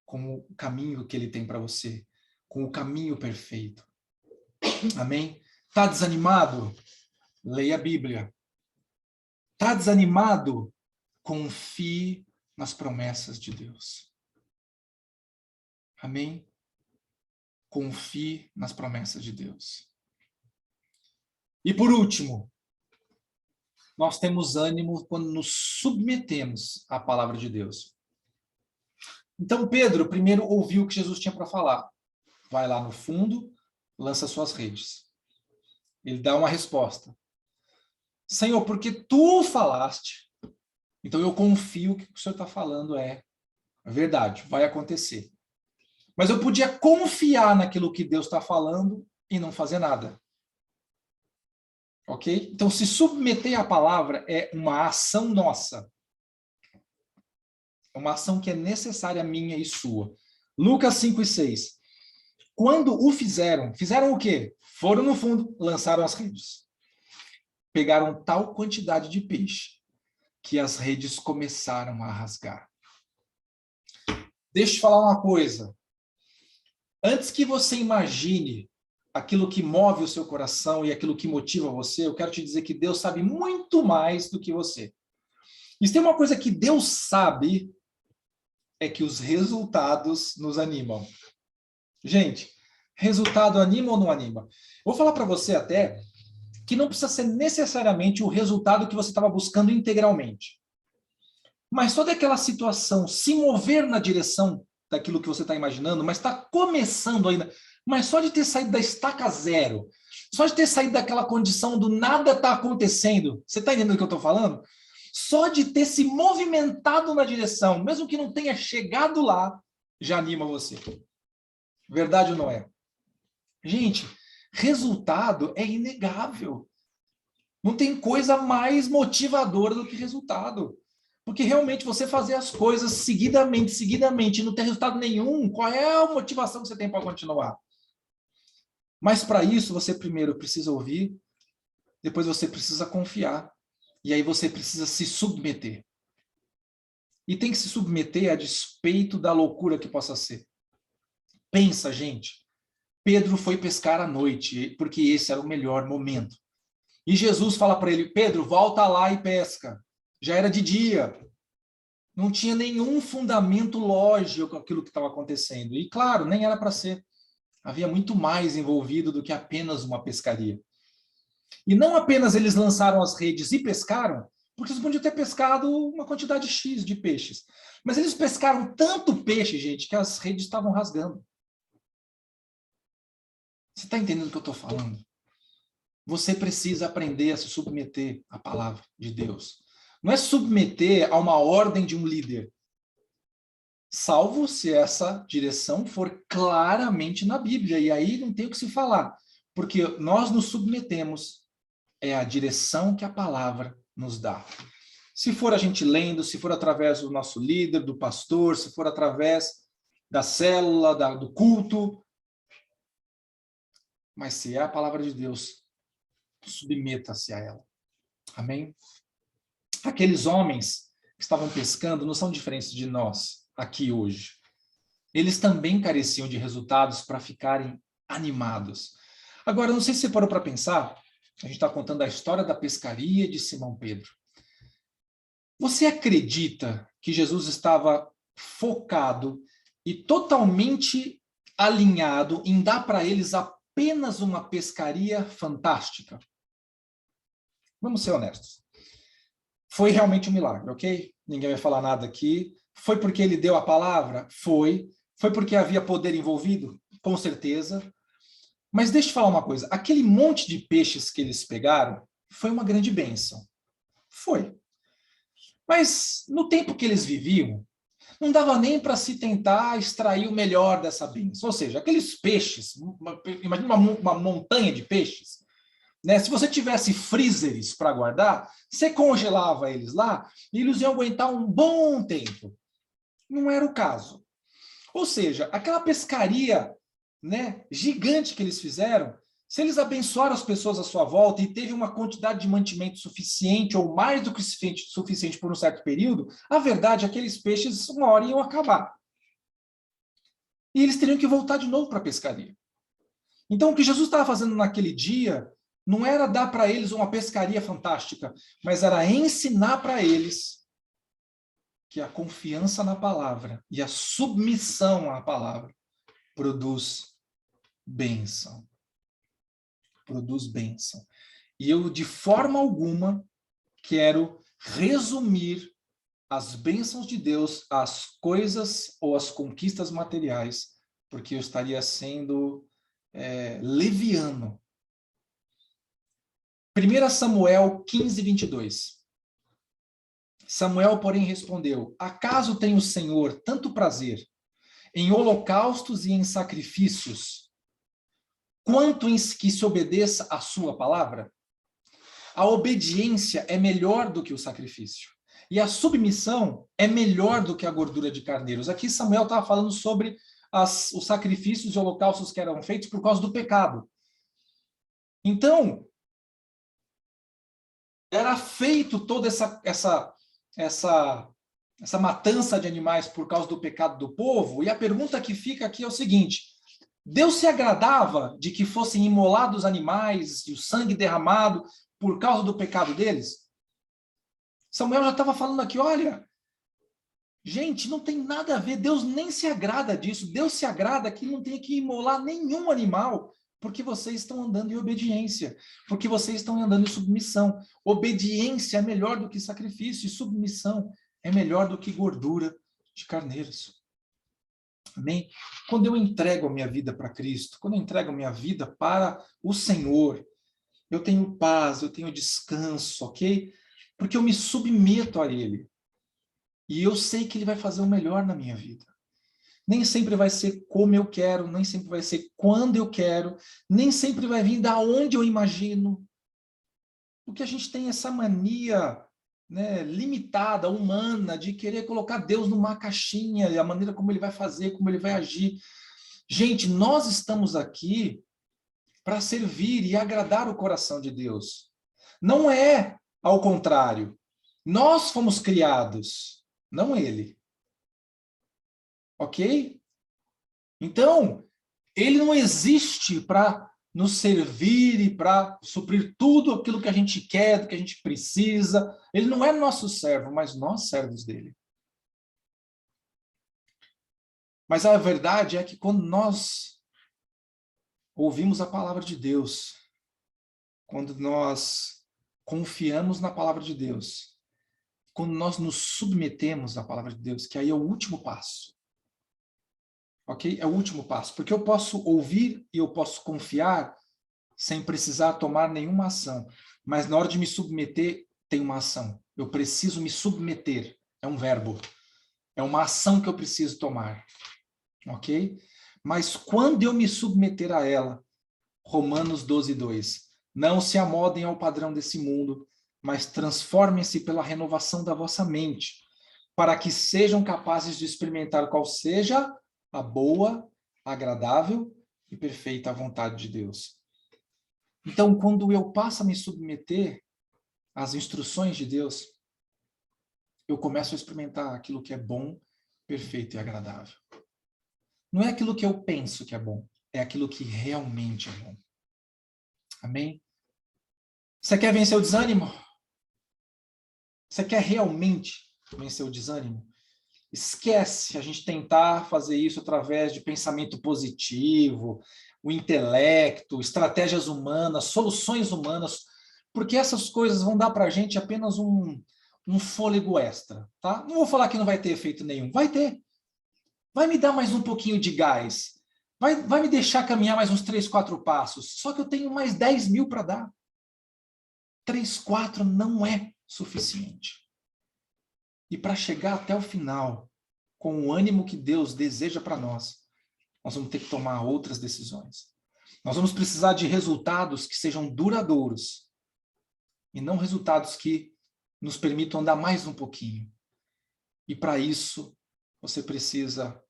com o caminho que ele tem para você, com o caminho perfeito. Amém? Está desanimado? Leia a Bíblia. Está desanimado? Confie nas promessas de Deus. Amém? Confie nas promessas de Deus. E por último, nós temos ânimo quando nos submetemos à palavra de Deus. Então Pedro primeiro ouviu o que Jesus tinha para falar. Vai lá no fundo, lança suas redes. Ele dá uma resposta. Senhor, porque tu falaste, então eu confio que o que o Senhor está falando é verdade, vai acontecer. Mas eu podia confiar naquilo que Deus está falando e não fazer nada. Ok? Então, se submeter à palavra é uma ação nossa. É uma ação que é necessária minha e sua. Lucas 5 e 6. Quando o fizeram o quê? Foram no fundo, lançaram as redes. Pegaram tal quantidade de peixe, que as redes começaram a rasgar. Deixa eu te falar uma coisa. Antes que você imagine aquilo que move o seu coração e aquilo que motiva você, eu quero te dizer que Deus sabe muito mais do que você. E se tem uma coisa que Deus sabe, é que os resultados nos animam. Gente, resultado anima ou não anima? Vou falar para você até que não precisa ser necessariamente o resultado que você estava buscando integralmente. Mas toda aquela situação se mover na direção daquilo que você está imaginando, mas está começando ainda, mas só de ter saído da estaca zero, só de ter saído daquela condição do nada está acontecendo, você está entendendo o que eu estou falando? Só de ter se movimentado na direção, mesmo que não tenha chegado lá, já anima você. Verdade ou não é? Gente, resultado é inegável. Não tem coisa mais motivadora do que resultado. Porque realmente você fazer as coisas seguidamente, e não ter resultado nenhum, qual é a motivação que você tem para continuar? Mas para isso, você primeiro precisa ouvir, depois você precisa confiar, e aí você precisa se submeter. E tem que se submeter a despeito da loucura que possa ser. Pensa, gente, Pedro foi pescar à noite, porque esse era o melhor momento. E Jesus fala para ele, Pedro, volta lá e pesca. Já era de dia. Não tinha nenhum fundamento lógico aquilo que estava acontecendo. E claro, nem era para ser. Havia muito mais envolvido do que apenas uma pescaria. E não apenas eles lançaram as redes e pescaram, porque eles podiam ter pescado uma quantidade X de peixes. Mas eles pescaram tanto peixe, gente, que as redes estavam rasgando. Você está entendendo o que eu estou falando? Você precisa aprender a se submeter à palavra de Deus. Não é submeter a uma ordem de um líder, salvo se essa direção for claramente na Bíblia, e aí não tem o que se falar, porque nós nos submetemos à direção que a palavra nos dá. Se for a gente lendo, se for através do nosso líder, do pastor, se for através da célula, do culto, mas se é a palavra de Deus, submeta-se a ela. Amém? Aqueles homens que estavam pescando não são diferentes de nós aqui hoje. Eles também careciam de resultados para ficarem animados. Agora, não sei se você parou para pensar, a gente está contando a história da pescaria de Simão Pedro. Você acredita que Jesus estava focado e totalmente alinhado em dar para eles apenas uma pescaria fantástica? Vamos ser honestos. Foi realmente um milagre, ok? Ninguém vai falar nada aqui. Foi porque ele deu a palavra? Foi. Foi porque havia poder envolvido? Com certeza. Mas deixa eu falar uma coisa. Aquele monte de peixes que eles pegaram foi uma grande bênção. Foi. Mas no tempo que eles viviam, não dava nem para se tentar extrair o melhor dessa bênção. Ou seja, aqueles peixes, imagina uma montanha de peixes, né? Se você tivesse freezers para guardar, você congelava eles lá e eles iam aguentar um bom tempo. Não era o caso. Ou seja, aquela pescaria, né, gigante que eles fizeram, se eles abençoaram as pessoas à sua volta e teve uma quantidade de mantimento suficiente ou mais do que suficiente por um certo período, a verdade é que aqueles peixes uma hora iam acabar. E eles teriam que voltar de novo para a pescaria. Então, o que Jesus estava fazendo naquele dia não era dar para eles uma pescaria fantástica, mas era ensinar para eles que a confiança na palavra e a submissão à palavra produz bênção. Produz bênção. E eu, de forma alguma, quero resumir as bênçãos de Deus às coisas ou às conquistas materiais, porque eu estaria sendo leviano. 1 Samuel 15, 22. Samuel, porém, respondeu: acaso tem o Senhor tanto prazer em holocaustos e em sacrifícios, quanto em que se obedeça à sua palavra? A obediência é melhor do que o sacrifício, e a submissão é melhor do que a gordura de carneiros. Aqui Samuel estava falando sobre os sacrifícios e holocaustos que eram feitos por causa do pecado. Então, era feito toda essa essa matança de animais por causa do pecado do povo, e a pergunta que fica aqui é o seguinte: Deus se agradava de que fossem imolados animais e o sangue derramado por causa do pecado deles? Samuel já estava falando aqui, olha, gente, não tem nada a ver, Deus nem se agrada disso, Deus se agrada que não tenha que imolar nenhum animal, porque vocês estão andando em obediência, porque vocês estão andando em submissão. Obediência é melhor do que sacrifício, e submissão é melhor do que gordura de carneiros. Amém? Quando eu entrego a minha vida para Cristo, quando eu entrego a minha vida para o Senhor, eu tenho paz, eu tenho descanso, ok? Porque eu me submeto a Ele. E eu sei que Ele vai fazer o melhor na minha vida. Nem sempre vai ser como eu quero, nem sempre vai ser quando eu quero, nem sempre vai vir da onde eu imagino. Porque a gente tem essa mania, né, limitada, humana, de querer colocar Deus numa caixinha, e a maneira como Ele vai fazer, como Ele vai agir. Gente, nós estamos aqui para servir e agradar o coração de Deus. Não é ao contrário. Nós fomos criados, não Ele. Ok? Então, Ele não existe para nos servir e para suprir tudo aquilo que a gente quer, que a gente precisa. Ele não é nosso servo, mas nós servos dele. Mas a verdade é que quando nós ouvimos a palavra de Deus, quando nós confiamos na palavra de Deus, quando nós nos submetemos à palavra de Deus, que aí é o último passo. Ok? É o último passo. Porque eu posso ouvir e eu posso confiar sem precisar tomar nenhuma ação. Mas na hora de me submeter, tem uma ação. Eu preciso me submeter. É um verbo. É uma ação que eu preciso tomar. Ok? Mas quando eu me submeter a ela, Romanos 12:2, não se amodem ao padrão desse mundo, mas transformem-se pela renovação da vossa mente, para que sejam capazes de experimentar qual seja a boa, agradável e perfeita vontade de Deus. Então, quando eu passo a me submeter às instruções de Deus, eu começo a experimentar aquilo que é bom, perfeito e agradável. Não é aquilo que eu penso que é bom, é aquilo que realmente é bom. Amém? Você quer vencer o desânimo? Você quer realmente vencer o desânimo? Esquece a gente tentar fazer isso através de pensamento positivo, o intelecto, estratégias humanas, soluções humanas, porque essas coisas vão dar para a gente apenas um fôlego extra, tá? Não vou falar que não vai ter efeito nenhum, vai ter. Vai me dar mais um pouquinho de gás, vai me deixar caminhar mais uns 3, 4 passos, só que eu tenho mais 10 mil para dar. 3, 4 não é suficiente. E para chegar até o final, com o ânimo que Deus deseja para nós vamos ter que tomar outras decisões. Nós vamos precisar de resultados que sejam duradouros e não resultados que nos permitam andar mais um pouquinho. E para isso, você precisa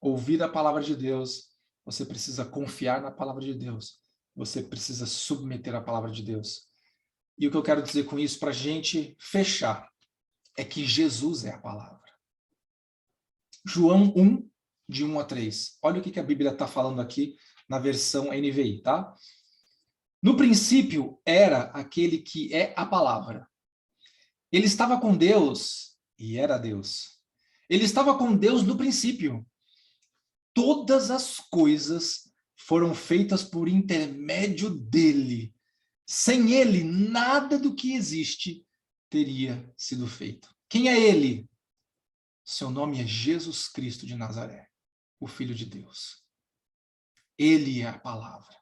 ouvir a palavra de Deus, você precisa confiar na palavra de Deus, você precisa submeter a palavra de Deus. E o que eu quero dizer com isso, para a gente fechar, é que Jesus é a palavra. João 1, de 1 a 3. Olha o que a Bíblia está falando aqui na versão NVI, tá? No princípio era aquele que é a palavra. Ele estava com Deus e era Deus. Ele estava com Deus no princípio. Todas as coisas foram feitas por intermédio dele. Sem ele, nada do que existe teria sido feito. Quem é ele? Seu nome é Jesus Cristo de Nazaré, o Filho de Deus. Ele é a palavra.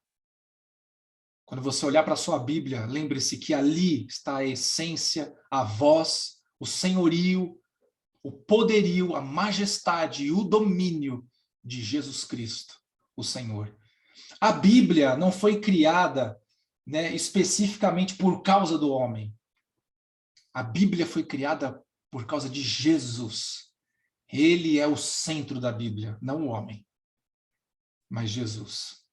Quando você olhar para a sua Bíblia, lembre-se que ali está a essência, a voz, o senhorio, o poderio, a majestade e o domínio de Jesus Cristo, o Senhor. A Bíblia não foi criada, né, especificamente por causa do homem. A Bíblia foi criada por causa de Jesus. Ele é o centro da Bíblia, não o homem, mas Jesus.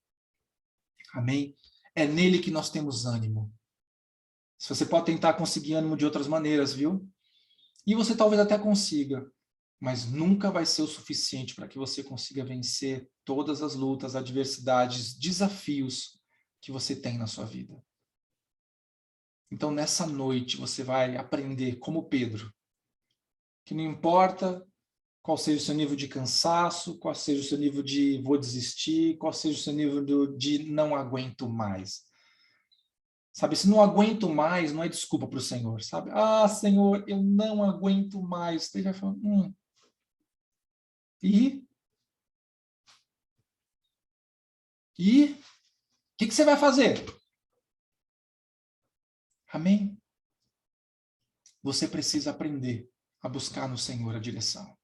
Amém? É nele que nós temos ânimo. Se você pode tentar conseguir ânimo de outras maneiras, viu? E você talvez até consiga, mas nunca vai ser o suficiente para que você consiga vencer todas as lutas, adversidades, desafios que você tem na sua vida. Então, nessa noite, você vai aprender, como Pedro, que não importa qual seja o seu nível de cansaço, qual seja o seu nível de vou desistir, qual seja o seu nível de não aguento mais. Sabe, se não aguento mais, não é desculpa para o Senhor, sabe? Ah, Senhor, eu não aguento mais. Ele vai falar, E? E? O que você vai fazer? Amém? Você precisa aprender a buscar no Senhor a direção.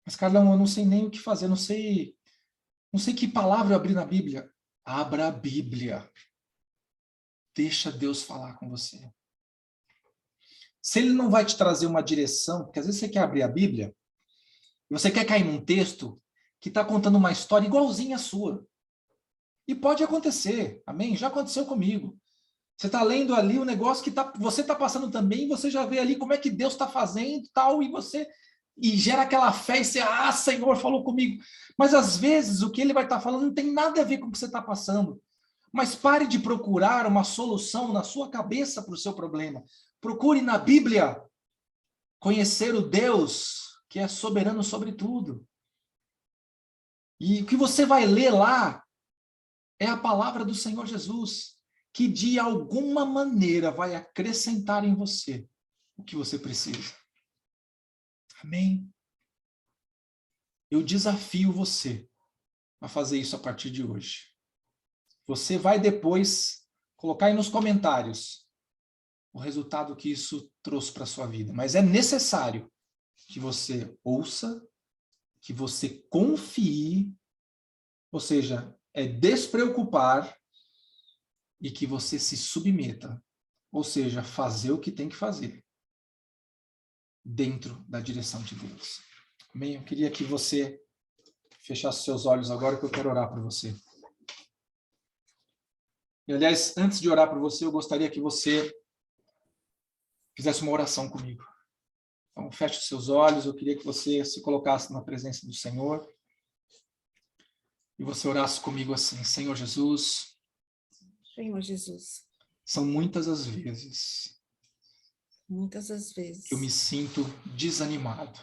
Mas, Carlão, eu não sei nem o que fazer, não sei que palavra eu abrir na Bíblia. Abra a Bíblia. Deixa Deus falar com você. Se Ele não vai te trazer uma direção, porque às vezes você quer abrir a Bíblia e você quer cair num texto que está contando uma história igualzinha à sua. E pode acontecer, amém? Já aconteceu comigo. Você está lendo ali o negócio que você está passando também, você já vê ali como é que Deus está fazendo tal, e gera aquela fé e você, Senhor, falou comigo. Mas às vezes o que Ele vai estar falando não tem nada a ver com o que você está passando. Mas pare de procurar uma solução na sua cabeça para o seu problema. Procure na Bíblia conhecer o Deus que é soberano sobre tudo. E o que você vai ler lá é a palavra do Senhor Jesus, que de alguma maneira vai acrescentar em você o que você precisa. Amém? Eu desafio você a fazer isso a partir de hoje. Você vai depois colocar aí nos comentários o resultado que isso trouxe para a sua vida. Mas é necessário que você ouça, que você confie, ou seja, é despreocupar e que você se submeta, ou seja, fazer o que tem que fazer dentro da direção de Deus. Amém? Eu queria que você fechasse seus olhos agora que eu quero orar por você. E, aliás, antes de orar por você, eu gostaria que você fizesse uma oração comigo. Então, feche os seus olhos, eu queria que você se colocasse na presença do Senhor e você orasse comigo assim: Senhor Jesus, Senhor Jesus, são muitas as vezes que eu me sinto desanimado.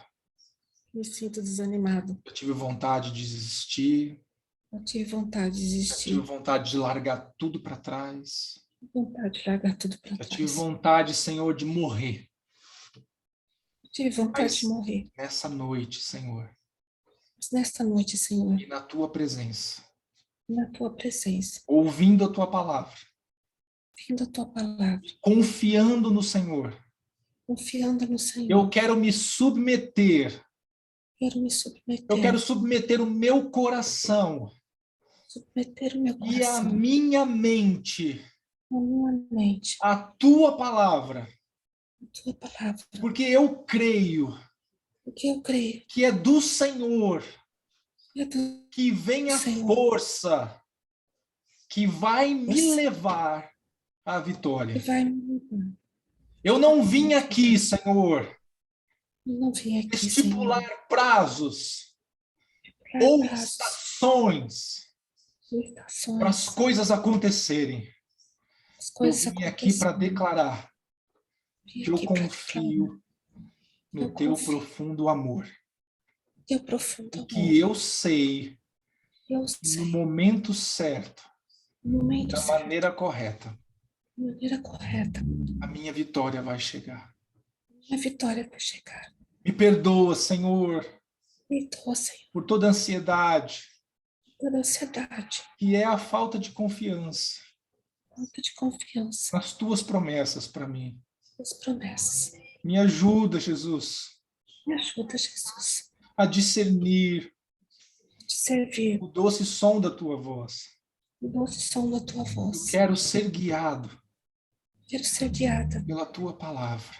me sinto desanimado. Eu tive vontade de desistir. Eu tive vontade de Eu desistir. tive vontade de largar tudo para trás. Vontade de largar tudo para Eu trás. tive vontade, Senhor, de morrer. Eu tive vontade Mas de morrer. nessa noite, Senhor, Mas nesta noite, Senhor, e na tua presença, na tua presença, ouvindo a tua palavra, vindo a tua palavra, confiando no Senhor, confiando no eu Senhor, quero me submeter. quero me Eu quero submeter, submeter o meu coração submeter o meu e a coração, minha mente a minha mente, à tua palavra, a tua palavra, porque eu creio porque eu creio que é do Senhor que é do que vem a Senhor, força que vai me força levar à que vitória. vai me levar. Eu não vim aqui, Senhor, Eu não vim aqui, estipular Senhor, prazos para ou prazos, estações para as estações, coisas acontecerem. as Eu coisas vim aqui para acontecerem. declarar Vim que eu aqui para declarar. confio no Eu teu confio profundo amor. no teu profundo E amor. que eu sei, Eu no sei, momento certo, no momento da certo, maneira correta, da maneira correta, a minha vitória vai chegar. a vitória vai chegar. Me perdoa, Senhor, Perdoa, Senhor, por toda ansiedade, toda ansiedade, que é a falta de confiança falta de confiança nas tuas promessas para mim. nas promessas. Me ajuda, Jesus, Me ajuda, Jesus, a discernir a te servir o doce som da tua voz. o doce som da tua Eu voz. quero ser guiado Quero ser guiada pela tua palavra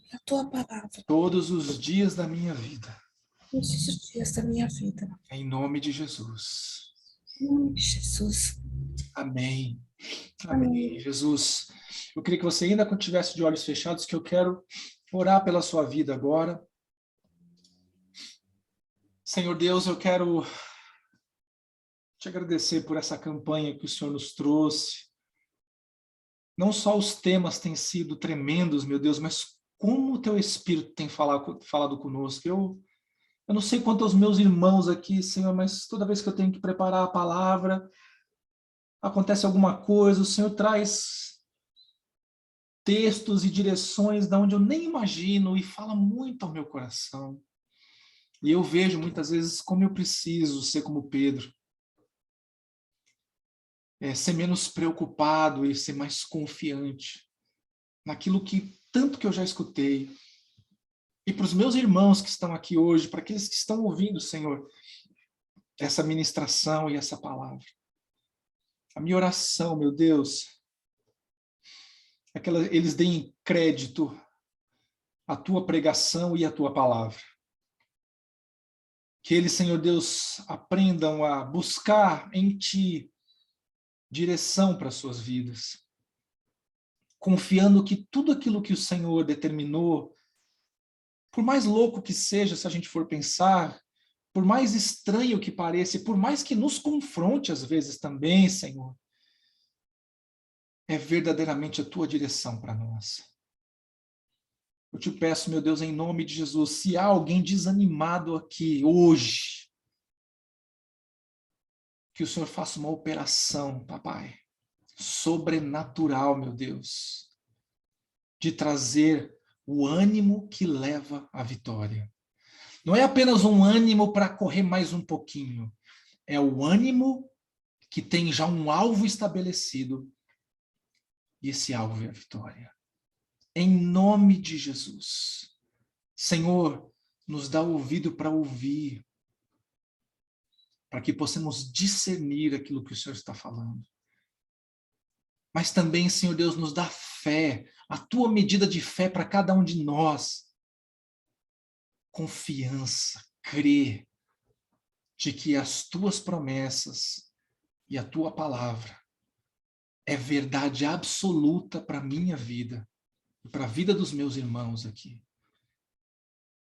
pela tua palavra todos os dias da minha vida. todos os dias da minha vida. Em nome de Jesus. Em nome de Jesus. Amém. Amém. Amém. Jesus, eu queria que você ainda tivesse de olhos fechados, que eu quero orar pela sua vida agora. Senhor Deus, eu quero te agradecer por essa campanha que o Senhor nos trouxe. Não só os temas têm sido tremendos, meu Deus, mas como o teu Espírito tem falado conosco. Eu não sei quanto aos meus irmãos aqui, Senhor, mas toda vez que eu tenho que preparar a palavra, acontece alguma coisa, o Senhor traz textos e direções de onde eu nem imagino e fala muito ao meu coração. E eu vejo muitas vezes como eu preciso ser como Pedro. Ser menos preocupado e ser mais confiante naquilo tanto que eu já escutei. E para os meus irmãos que estão aqui hoje, para aqueles que estão ouvindo, Senhor, essa ministração e essa palavra. A minha oração, meu Deus, é que eles deem crédito à tua pregação e à tua palavra. Que eles, Senhor Deus, aprendam a buscar em ti direção para as suas vidas, confiando que tudo aquilo que o Senhor determinou, por mais louco que seja, se a gente for pensar, por mais estranho que pareça, e por mais que nos confronte às vezes também, Senhor, é verdadeiramente a tua direção para nós. Eu te peço, meu Deus, em nome de Jesus, se há alguém desanimado aqui hoje, que o Senhor faça uma operação, papai, sobrenatural, meu Deus, de trazer o ânimo que leva à vitória. Não é apenas um ânimo para correr mais um pouquinho, é o ânimo que tem já um alvo estabelecido, e esse alvo é a vitória. Em nome de Jesus. Senhor, nos dá ouvido para ouvir, para que possamos discernir aquilo que o Senhor está falando. Mas também, Senhor Deus, nos dá fé, a tua medida de fé para cada um de nós. Confiança, crer de que as tuas promessas e a tua palavra é verdade absoluta para a minha vida e para a vida dos meus irmãos aqui.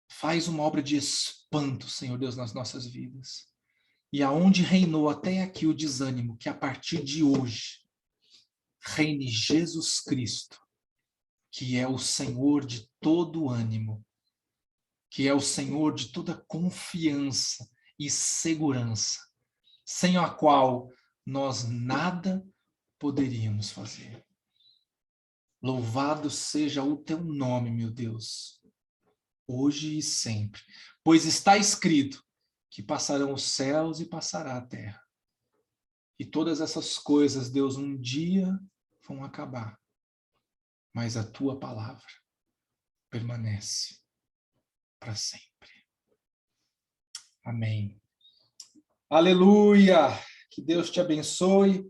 Faz uma obra de espanto, Senhor Deus, nas nossas vidas. E aonde reinou até aqui o desânimo, que a partir de hoje reine Jesus Cristo, que é o Senhor de todo ânimo, que é o Senhor de toda confiança e segurança, sem a qual nós nada poderíamos fazer. Louvado seja o teu nome, meu Deus, hoje e sempre, pois está escrito que passarão os céus e passará a terra. E todas essas coisas, Deus, um dia vão acabar. Mas a tua palavra permanece para sempre. Amém. Aleluia! Que Deus te abençoe,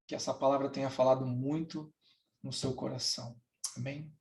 que essa palavra tenha falado muito no seu coração. Amém?